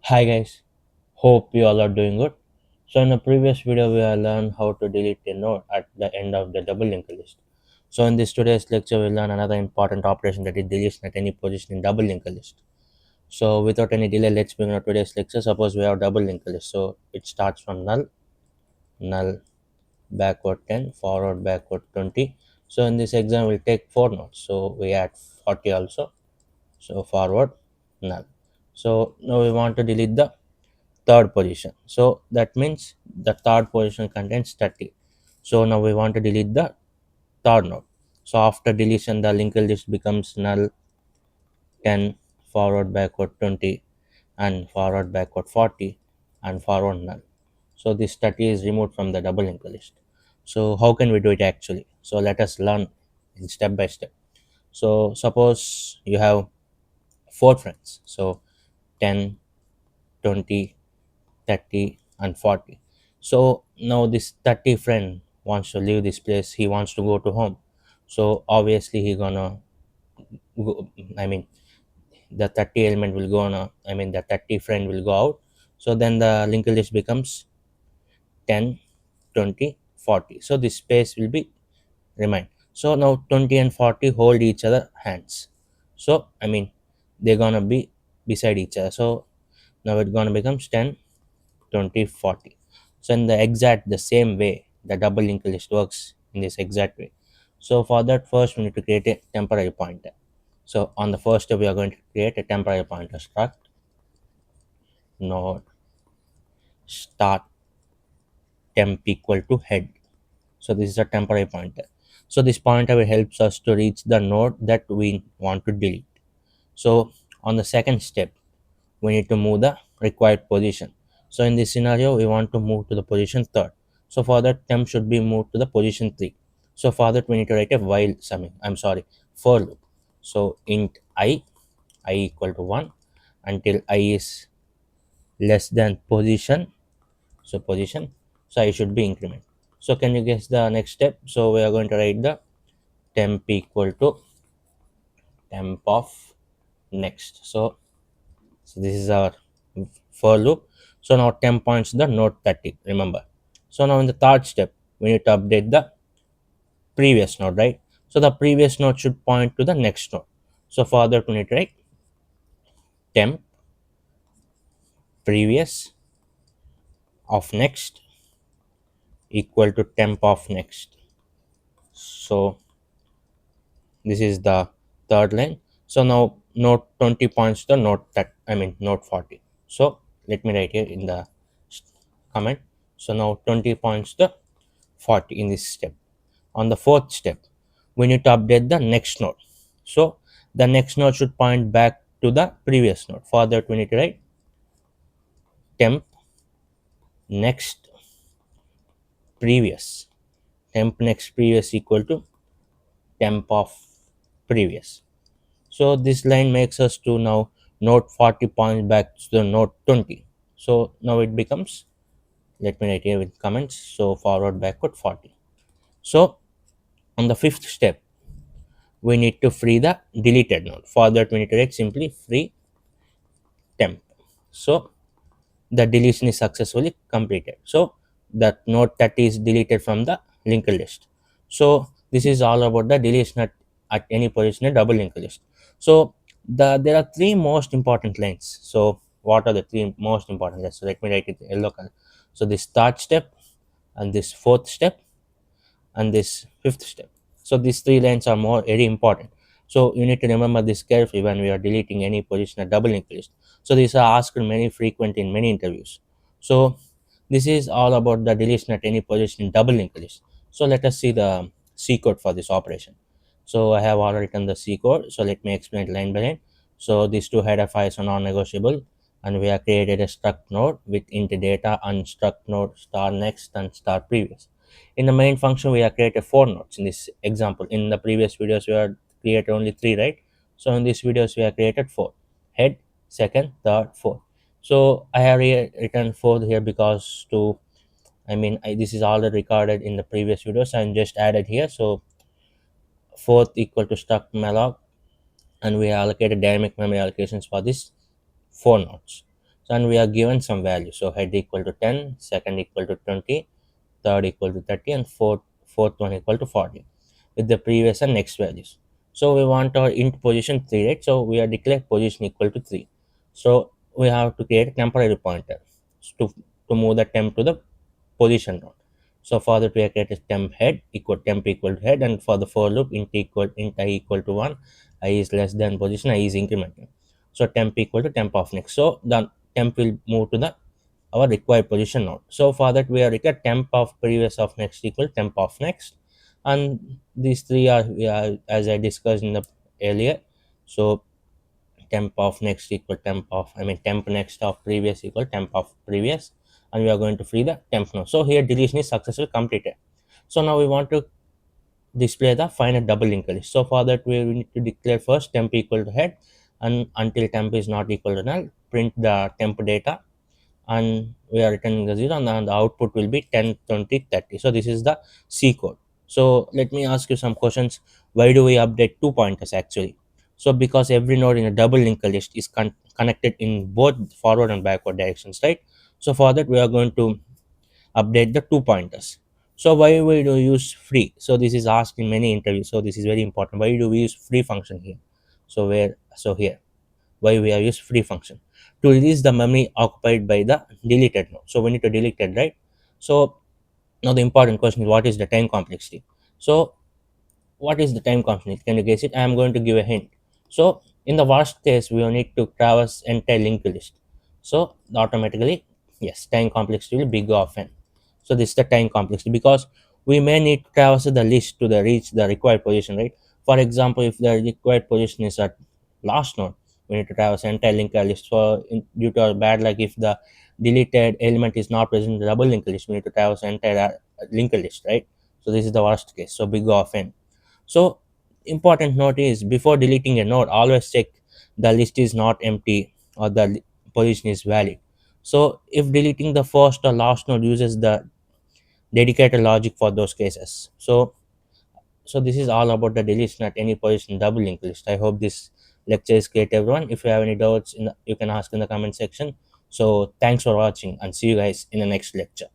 Hi guys, hope you all are doing good. So in the previous video we have learned how to delete a node at the end of the double linked list. So in this today's lecture we'll learn another important operation, that is deletion at any position in double linked list. So without any delay, let's begin our today's lecture. Suppose we have double linked list. So it starts from null, backward 10, forward backward 20. So in this exam we'll take 4 nodes. So we add 40 also. So forward null. So now we want to delete the third position, so that means the third position contains 30. So now we want to delete the third node. So after deletion the linked list becomes null 10, forward backward 20, and forward backward 40, and forward null. So this 30 is removed from the double linked list. So how can we do it actually? So let us learn in step by step. So suppose you have 4 friends, so 10, 20, 30, and 40. So now this 30 friend wants to leave this place, he wants to go to home. So obviously he gonna go, I mean the 30 element will go on a, the 30 friend will go out. So then the linked list becomes 10, 20, 40. So this space will be remain. So now 20 and 40 hold each other hands. So they're gonna be beside each other. So now it's gonna becomes 10, 20, 40. So in the exact the same way the double linked list works in this exact way. So for that, first we need to create a temporary pointer. So on the first step we are going to create a temporary pointer, struct node start temp equal to head. So this is a temporary pointer. So this pointer will helps us to reach the node that we want to delete. So on the second step we need to move the required position. So in this scenario we want to move to the position third. So for that, temp should be moved to the position 3. So for that we need to write a while for loop. So int I equal to 1 until I is less than position. So position, so I should be increment. So can you guess the next step? So we are going to write the temp equal to temp of next. So this is our for loop. So now temp points the node 30, remember. So now in the third step we need to update the previous node, right? So the previous node should point to the next node. So for that we need to write temp previous of next equal to temp of next. So this is the third line. So now node 20 points to node that node 40. So let me write here in the comment. So now 20 points to 40 in this step. On the fourth step we need to update the next node. So the next node should point back to the previous node. For that we need to write temp next previous. Temp next previous equal to temp of previous. So this line makes us to now node 40 points back to the node 20. So now it becomes, let me write here with comments, so forward backward 40. So on the fifth step we need to free the deleted node. For that we need to write simply free temp. So the deletion is successfully completed. So that node 30 is deleted from the linked list. So this is all about the deletion at any position in double linked list. So there are three most important lines. So what are the three most important lines? So let me write it in yellow color. So this third step, and this fourth step, and this fifth step. So these three lines are more very important. So you need to remember this carefully when we are deleting any position at double linked list. So these are asked many frequent in many interviews. So this is all about the deletion at any position in double linked list. So let us see the C code for this operation. So I have already written the C code. So let me explain it line by line. So these two header files are non-negotiable, and we have created a struct node with int data and struct node star next and star previous. In the main function we have created 4 nodes in this example. In the previous videos we have created only 3, right? So in these videos we have created 4: head, second, third, fourth. So I have written fourth here because this is already recorded in the previous videos and just added here. So fourth equal to struct malloc, and we allocated dynamic memory allocations for this 4 nodes. So, and we are given some values. So head equal to 10, second equal to 20, third equal to 30, and fourth one equal to 40 with the previous and next values. So we want our int position 3, right? So we are declared position equal to 3. So we have to create a temporary pointer to, to move the temp to the position node. So for that we are created temp equal to head, and for the for loop int I equal to 1, I is less than position, I is incrementing. So temp equal to temp of next. So the temp will move to the our required position node. So for that we are required temp of previous of next equal temp of next, and these three are, as I discussed in the earlier. So temp of next equal temp of, I mean temp next of previous equal temp of previous, and we are going to free the temp node. So here deletion is successfully completed. So now we want to display the final double linked list. So for that we need to declare first temp equal to head, and until temp is not equal to null, print the temp data, and we are returning the 0, and the output will be 10, 20, 30. So this is the C code. So let me ask you some questions. Why do we update two pointers actually? So because every node in a double linked list is connected in both forward and backward directions, right? So for that we are going to update the two pointers. So why we do use free? So this is asked in many interviews, so this is very important. Why do we use free function here? So here, why we are use free function? To release the memory occupied by the deleted node. So we need to delete it, right? So now the important question is, what is the time complexity? So what is the time constant? Can you guess it? I am going to give a hint. So in the worst case, we will need to traverse entire linked list. So automatically, yes, time complexity will be big of n. So this is the time complexity, because we may need to traverse the list to the reach the required position, right? For example, if the required position is at last node, we need to traverse entire linked list. So due to our bad luck, if the deleted element is not present in the double linked list, we need to traverse entire linked list, right? So this is the worst case. So big of n. So important note is, before deleting a node, always check the list is not empty or the position is valid. So if deleting the first or last node, uses the dedicated logic for those cases. So this is all about the deletion at any position double linked list. I hope this lecture is clear to everyone. If you have any doubts, you can ask in the comment section. So thanks for watching, and see you guys in the next lecture.